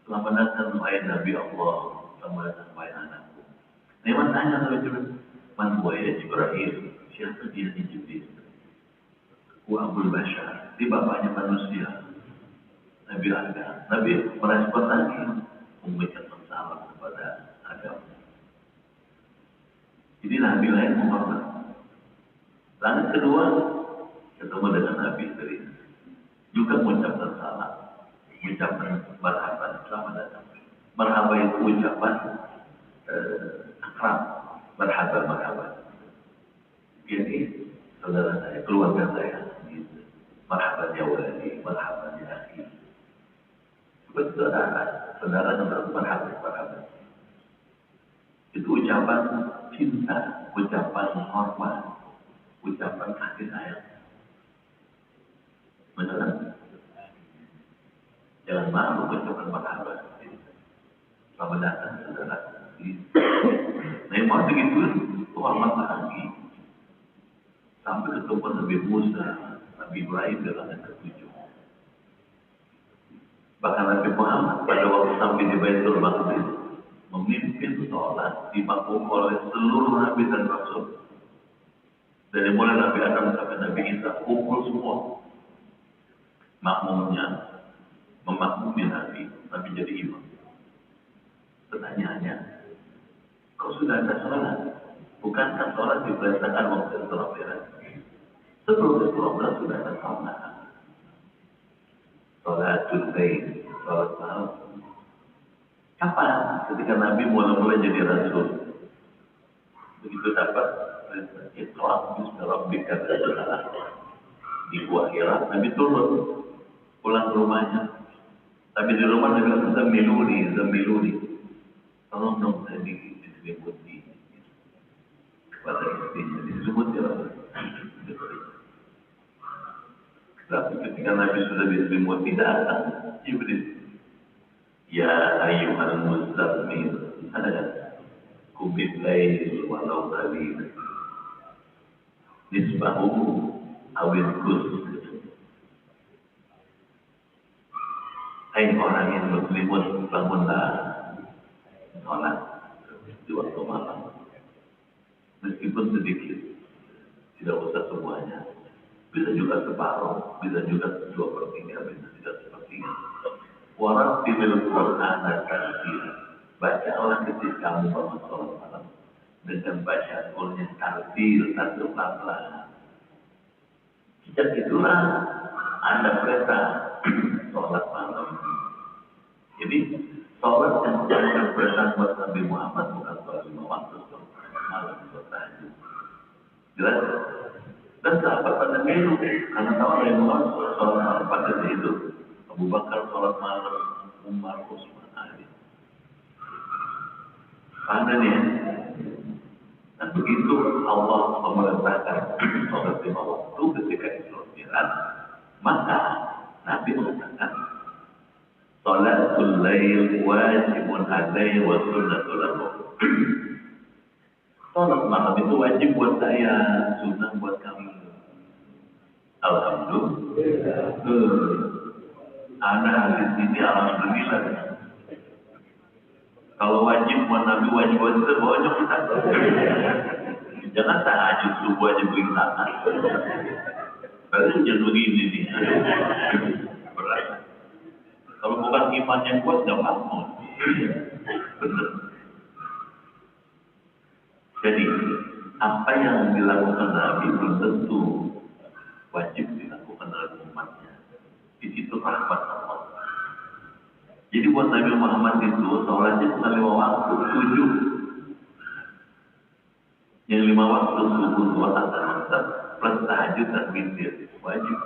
[SPEAKER 1] Selamat datang wahai Nabi Allah, selamat datang wahai anakku. Nabi tanya Nabi man huwa ya Jibril, siapa dia di Jibril? Wa Abul Bashar, dia bapaknya manusia. Nabi Adam, Nabi merespon lagi, mengucapkan salam kepada Adam. Jadi Nabi lain menghormat. Langit kedua ketemu dengan Nabi Idris, juga mengucapkan salam, mengucapkan marhaban, selamat datang. Marhaban itu ucapan akrab, marhaban. Jadi saudara saya, keluarga saya, gitu. Marhaban ya waladi, marhaban ya akhi. Betul saudara yang marhaban. Itu ucapan cinta, ucapan hormat, ucapan kasih sayang. Benar? Jangan malu ucapan marhaban. Selamat datang saudara. Nah, mau begitu hormat lagi. Sampai ketemu Nabi Musa, Nabi Ibrahim dalam yang ketujuh. Bahkan Nabi Muhammad pada waktu sampai di Baitul Maqdis memimpin sholat dimakmum oleh seluruh Nabi dan Rasul. Dari mulai Nabi Adam sampai Nabi Isa kumpul semua. Makmumnya memakmumi Nabi jadi imam. Pertanyaannya, kau sudah ada sholat? Bukankah sholat diperintahkan waktu Isra Mi'raj? Sebelum Isra Mi'raj sudah ada sholat. Sholatul Lail, sholat malam. Kapan? Ketika Nabi mulai jadi Rasul. Begitu dapat Iqra bismi rabbika di Gua Hira, Nabi turun pulang ke rumahnya. Tapi di rumah Nabi bilang Zamiluni. Tolong dong saya diselimuti. Kepada istrinya diselimuti lah. Tapi ketika Nabi sudah diselimuti datang Jibril. Ya ayyuhal muzammil, ada kan? Qumil lail walau qalil. Nisbahu awil kus. Hai orang yang berselimut, bangunlah sholat di waktu malam. Meskipun sedikit, tidak usah semuanya. Bisa juga separuh, bisa juga 2/3, bisa juga 1/3. Warattilil Qur'ana tartila. Bacalah ketika kamu bangun sholat malam dengan bacaan Qur'an tartil, satu pelan-pelan. Sejak itulah Anda perintah sholat malam. Jadi sholat yang bukan perintah buat Nabi Muhammad bukan sholat 5 waktu, sholat malam, sholat tahajud. Jelas? Dan sahabat pada minum karena tahu Nabi Muhammad sholat malam pada itu. Bakar sholat malam, Umar, Utsman, Ali. Ada nih. Dan begitu Allah memerintahkan sholat 5 waktu ketika Isra Mi'raj, maka Nabi mengatakan sholatul lail wajibun alaihi wa sunnatul lahu. Sholat malam itu wajib buat saya, sunnah buat kami. Alhamdulillah. Ada hadis ini alhamdulillah. Kalau wajib buat Nabi, wajib kita bonyok kita. Jangan tahajud subuh aja beri tangan. Berarti jangan begini nih. Berat. Kalau bukan iman yang kuat, nggak bangun. Benar. Jadi, apa yang dilakukan Nabi belum tentu wajib dilakukan oleh umatnya. Di situ rahmat Allah. Jadi buat Nabi Muhammad itu sholatnya bukan 5 waktu, 7. Yang 5 waktu subuh, 2 asar, plus tahajud dan witir wajib.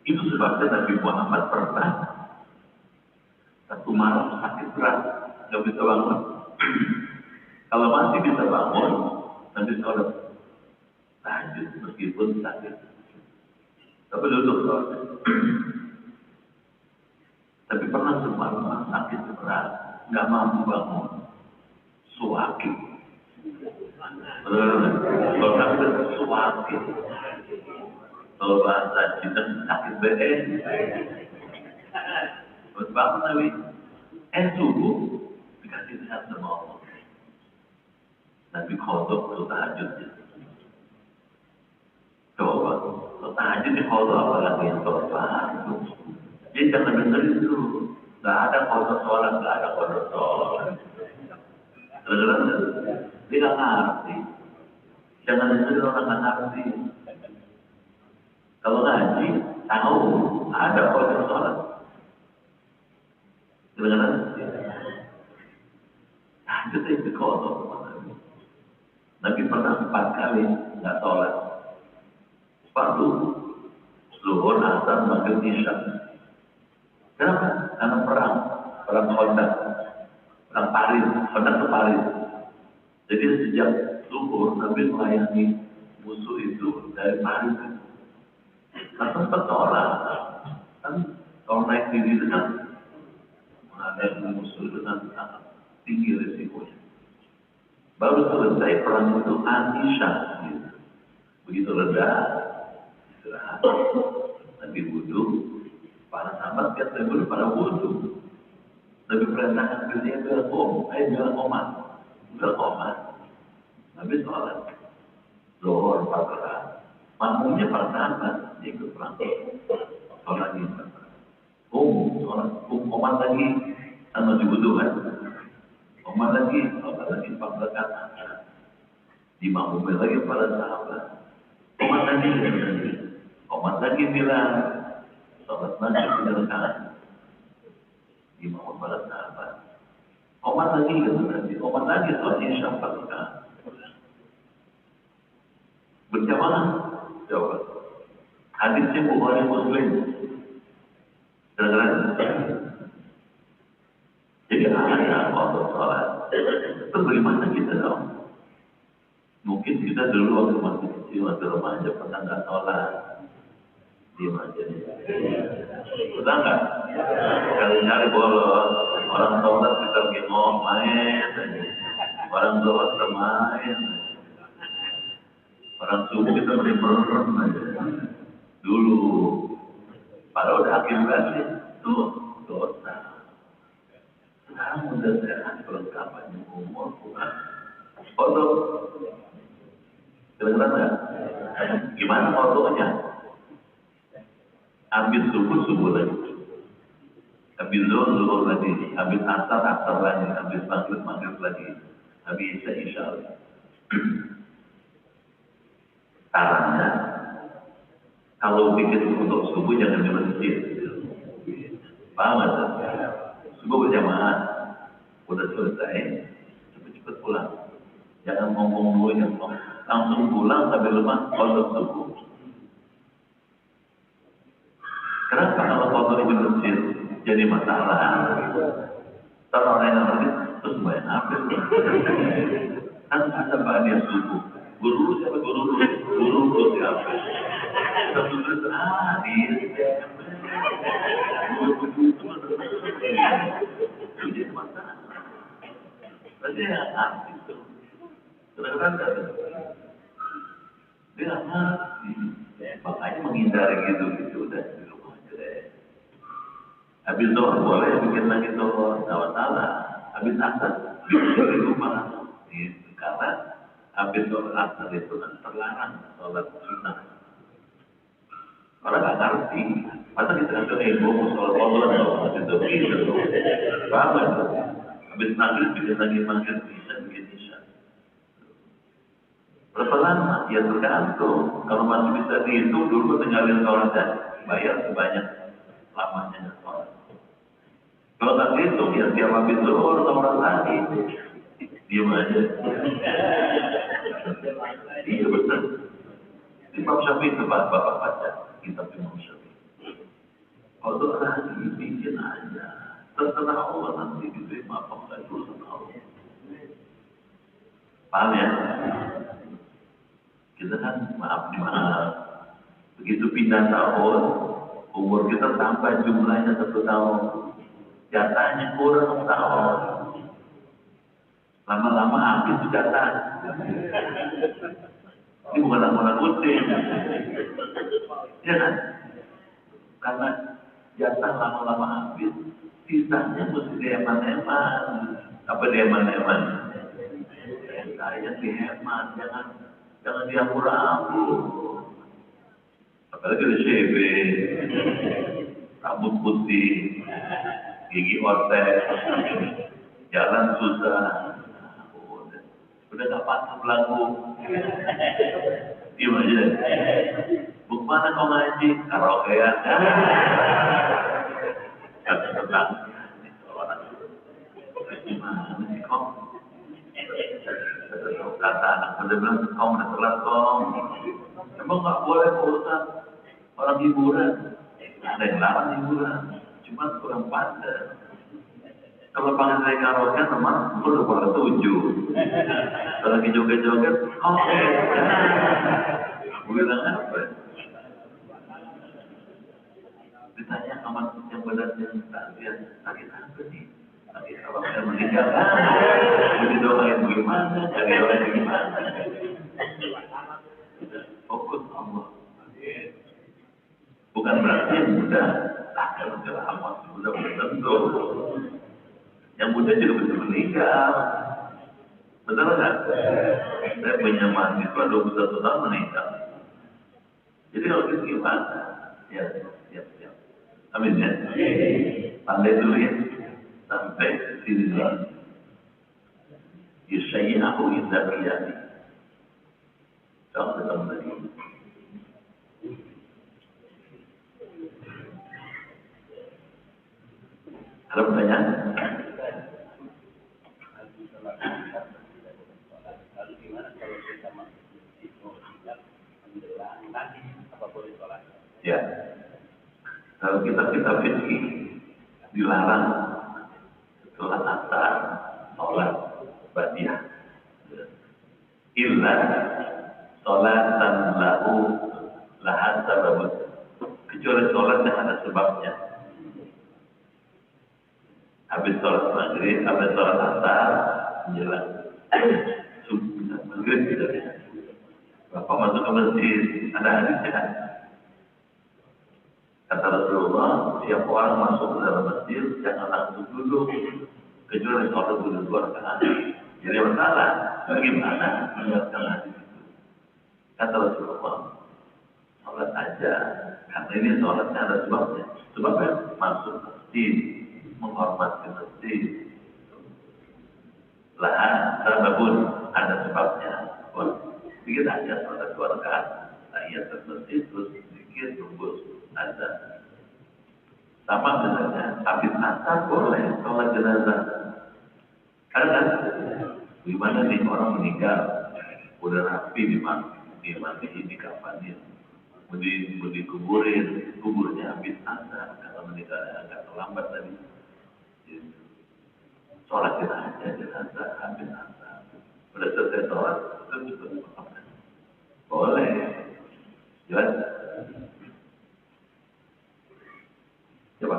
[SPEAKER 1] Itu sebabnya Nabi Muhammad pernah satu malam sakit berat, nggak bisa bangun. Kalau masih bisa bangun, nanti sholat tahajud meskipun sakit. Tapi duduk sholat. Tapi pernah semalam sakit berat, nggak mampu bangun, suwaki. Kalau sakit suwaki, kalau bahasa Cina sakit BE. Terus bangun Nabi, subuh dikasih sehat sama Allah. Nabi kodok untuk tahajudnya. Coba, kalau tahajud di kodok apalagi yang sholat. Jadi jangan dengerin itu. Gak ada kodok sholat, gak ada kodok sholat. Dengerin itu. Dia gak ngerti. Jangan dengerin orang gak ngerti. Kalau ngaji, tahu ada kodok sholat. Dengerin itu. Tahajud itu kodok. Nabi pernah 4 kali nggak sholat. Waktu zuhur, asar, maghrib, isya. Kenapa? Karena perang Khandaq, perang Paris, Khandaq ke Paris. Jadi sejak zuhur Nabi melayani musuh itu dari Paris. Nah sempat sholat, kan kalau naik tinggi dengan menghadapi musuh dengan sangat tinggi risikonya. Baru selesai perang itu Isya. Begitu reda, istirahat, Nabi wudhu. Para sahabat kan Nabi pada wudhu. Nabi perintahkan ke dia bilang omat. Nabi sholat. Zuhur 4 rakaat. Makmumnya para sahabat ikut perang. Sholat ini. Sholat. Omat lagi. Sama wudhu kan. Omat lagi 4 rakaat. Dimakmumi lagi para sahabat. Omat lagi bilang sholat maghrib 3 rakaat. Dimakmumi para sahabat. Omat lagi sholat isya 4 rakaat. Berjamaah. Jawab. Hadisnya Bukhari Muslim. Jadi ada waktu sholat. Itu bagaimana kita dong? Mungkin kita dulu waktu masih kecil, waktu remaja pernah nggak sholat. Diam aja nih. Pernah nggak? Kali-kali bolos. Orang sholat kita lagi main. Orang sholat kita main. Orang subuh kita masih merem aja. Dulu. Padahal udah akhir balik. Tuh dosa. Sekarang udah sehat perlengkapannya umur bukan. Foto. Kira-kira nggak? Gimana fotonya? Habis subuh lagi. Habis zuhur lagi. Habis asar lagi. Habis maghrib lagi. Habis isya lagi. Caranya, kalau bikin untuk subuh jangan di masjid. Paham nggak? Subuh berjamaah. Udah selesai. Cepet-cepet pulang. Jangan ngomong dulu yang langsung pulang sampai lemah kalau subuh. Kenapa? kalau kotor di masjid jadi masalah. Kalau orang yang ngerti terus banyak apa? Kan ada banyak suku. Guru siapa guru siapa? Terus dia. Guru itu jadi masalah. Berarti yang arti itu. Kadang-kadang dia nggak ngerti. Makanya menghindari gitu udah di rumah aja deh. Habis doa boleh bikin lagi doa salah. Habis asar di rumah. Gitu. Karena habis sholat asar itu kan terlarang sholat sunnah. Orang nggak ngerti. Masa kita nggak ego mau sholat Allah itu gitu. Banget. Habis maghrib bikin lagi maghrib bisa bikin isya. Berapa lama? Ya tergantung. Kalau masih bisa dihitung dulu tinggalin sholat dan bayar sebanyak lamanya sholat. Kalau tak dihitung ya tiap habis zuhur sholat lagi. Diam aja. Iya betul. Imam Syafi'i itu bapak baca kitab Imam Syafi'i. Kalau lagi bikin aja. Terserah Allah nanti diterima apa enggak itu urusan Allah. Paham ya? Kita kan maaf begitu pindah tahun, umur kita tambah jumlahnya 1 tahun, jatahnya kurang tahun. Lama-lama habis itu jatah. Ini bukan nakut-nakutin. Ya kan? Karena jatah lama-lama habis, sisanya mesti dieman-eman. Apa dieman-eman? Saya dihemat, jangan diampur-ampur. Apalagi di CB, rambut putih, gigi ortek, jalan susah. Udah gak patah berlaku. Diam aja. Bagaimana kau ngaji? Karaoke ya. Tenang. Gimana sih kau? Kata anak muda bilang, kau udah telat kau. Emang gak boleh Ustaz orang hiburan. Ada yang larang hiburan. Cuma kurang pandai. Kalau panggil saya karaoke teman, udah pada 7. Kalau lagi joget-joget, oke. Bilang apa? Ditanya sama yang benar yang dia sakit apa nih? Sakit apa yang meninggal? Jadi doain bagaimana? Jadi doain bagaimana? Fokus Allah. Bukan berarti yang muda kalau selamat, sudah tentu. Yang muda juga bisa meninggal. Betul nggak? Saya punya mahasiswa 21 tahun meninggal. Jadi kalau gitu gimana? Ya. Amin ya. Pandai dulu ya. Sampai sini lagi. Yusayyahu idza qiyami. Sampai ketemu lagi. Ada pertanyaan? Ya, kalau kita fikih dilarang setelah asar sholat badiah, illa sholatan lahu lahan sababut, kecuali sholat yang ada sebabnya. Habis sholat maghrib, habis sholat asar menjelang subuh maghrib tidak. Bapak masuk ke masjid, ada hadisnya. Kata Rasulullah, siapa orang masuk ke dalam masjid, jangan langsung duduk, kecuali sholat dulu 2 rakaat. Jadi masalah, bagaimana menjelaskan hadis itu? Kata Rasulullah, sholat aja, karena ini sholatnya ada sebabnya. Sebabnya masuk masjid, menghormati masjid. Lahan, sababun, ada sebabnya. Dikit aja sholat 2 rakaat, tahiyat masjid, terus dikit tunggu. Ada sama misalnya habis asar boleh sholat jenazah. Ada kan? Gimana nih orang meninggal udah rapi dimandiin, dikafanin, mau dikuburin, kuburnya habis asar, kalau meninggal agak terlambat tadi. Sholat kita aja jenazah habis asar. Udah selesai sholat, terus juga boleh. Jelas? Coba.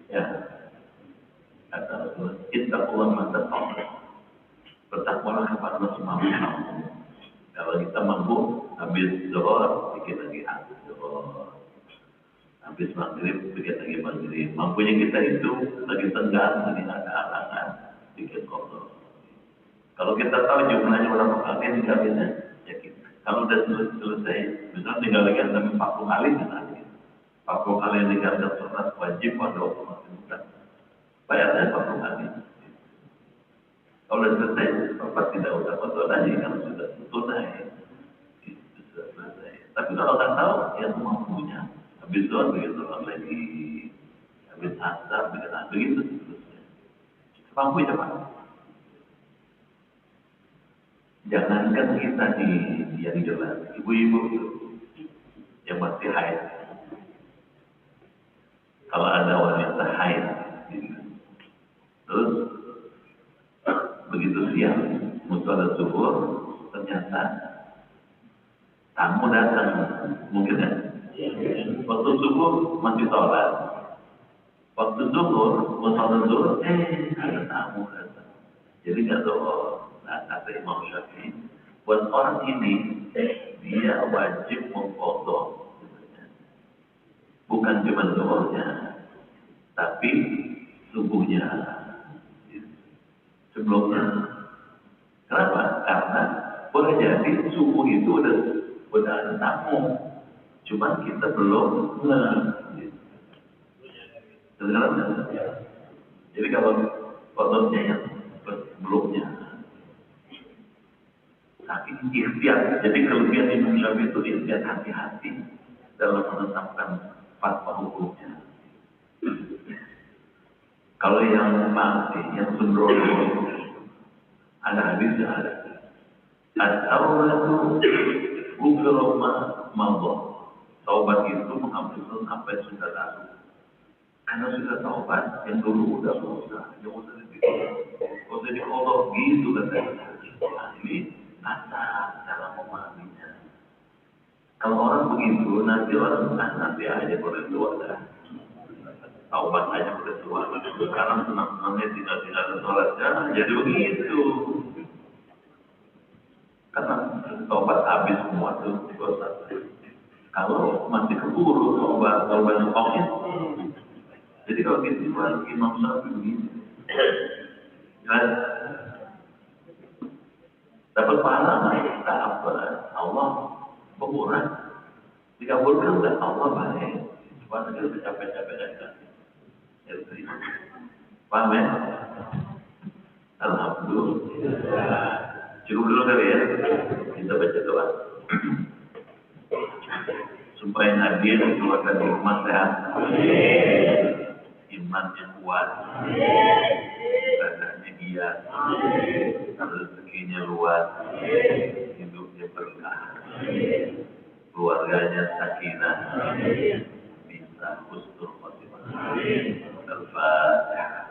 [SPEAKER 1] Ya, kata Rasulullah, ittaqullah mastata'tum. Bertakwalah kepada Allah semampu kamu. Kalau kita mampu, habis zuhur, bikin lagi habis zuhur. Habis maghrib, bikin lagi maghrib. Mampunya kita itu lagi tenggang, lagi ada halangan, bikin kotor. Kalau kita tahu jumlahnya berapa kali yang dikawinnya, ya kita. Kalau udah selesai, misalnya tinggal lagi sampai 40 kali misalnya. 40 kali yang dikawinkan sholat wajib pada waktu masih muda. Bayarnya 40 kali. Kalau sudah selesai, Bapak tidak usah kotor lagi, karena sudah tunai. Sudah selesai. Tapi kalau tak tahu, ya semampunya. Habis itu, begitu lagi. Habis asar, begitu seterusnya. Semampunya, Pak. Jangankan kita yang jelas, ibu-ibu itu yang masih haid. Kalau ada wanita haid, terus begitu siang, musola zuhur, ternyata tamu datang, mungkin ya. Waktu subuh masih sholat, waktu zuhur, musola zuhur, ada tamu datang. Jadi nggak tahu. Nah, kata Imam Syafi'i, buat orang ini dia wajib memfoto, bukan cuma zuhurnya, tapi subuhnya. Sebelumnya. Kenapa? Karena boleh jadi subuh itu udah ada tamu, cuman kita belum Jadi kalau fotonya yang sebelumnya, tapi ikhtiar. Jadi kelebihan Imam Syafi'i itu ikhtiar hati-hati dalam menetapkan fatwa hukumnya. Kalau yang mati, yang sembrono, ada hadisnya ada. At-taubatu ghufira ma madha. Taubat itu mengampuni apa yang sudah lalu. Karena sudah taubat, yang dulu udah dosa, yang udah di Allah gitu katanya. Nah, ini asal cara memahaminya. Kalau orang begitu, nanti orang nanti aja boleh keluar dah. Taubat aja boleh keluar. Sekarang senang-senangnya tidak ada sholat, jangan jadi begitu. Karena taubat habis semua tuh dosa. Kalau masih keburu taubat, kalau banyak covid. Jadi kalau gitu Imam Syafi'i begini. Jelas. Dapat pahala kita apa? Allah pemurah. Dikabulkan oleh Allah baik. Cuma kita capek-capek aja. Ya terima. Paham ya? Alhamdulillah. Cukup dulu kali ya. Kita baca doa. Supaya Nabi dikeluarkan di rumah sehat. Imannya kuat. Ibadahnya giat. Rezekinya luas. Hidupnya berkah. Keluarganya sakinah. Bisa husnul khotimah. Al-Fatihah.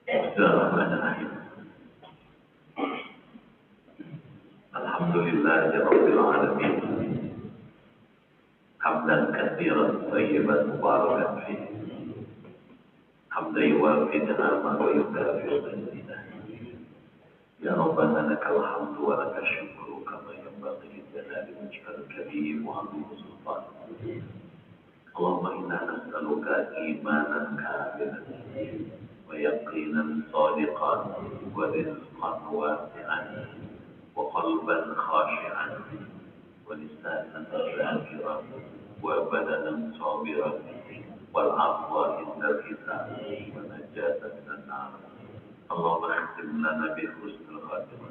[SPEAKER 1] Bismillahirrahmanirrahim. Alhamdulillahirabbil alamin. Hamdan katsiran thayyiban mubarakan fihi. Hamdan yuwafi ni'amahu wa yukafi mazidah. Ya Rabbana lakal hamdu wa lakal syukru kama yanbaghi li jalali wajhikal karim wa 'azimi sultanik. Allahumma inna nas'aluka imanan kamilan wa yaqinan shadiqan wa rizqan wasi'an wa qalban khashi'an wa lisanan zakiran وبدنا صابرا والعفو عند الحساب ونجاة من النار. اللهم اختم لنا بحسن الخاتمة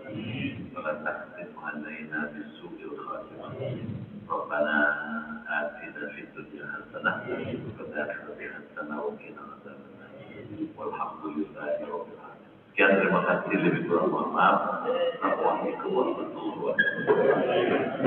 [SPEAKER 1] ولا تختم علينا بالسوء الخاتمة. ربنا آتنا في الدنيا حسنة وفي الآخرة حسنة وقنا عذاب النار والحمد لله رب العالمين. Sekian, terima kasih, lebih kurang mohon maaf. Assalamualaikum warahmatullahi wabarakatuh.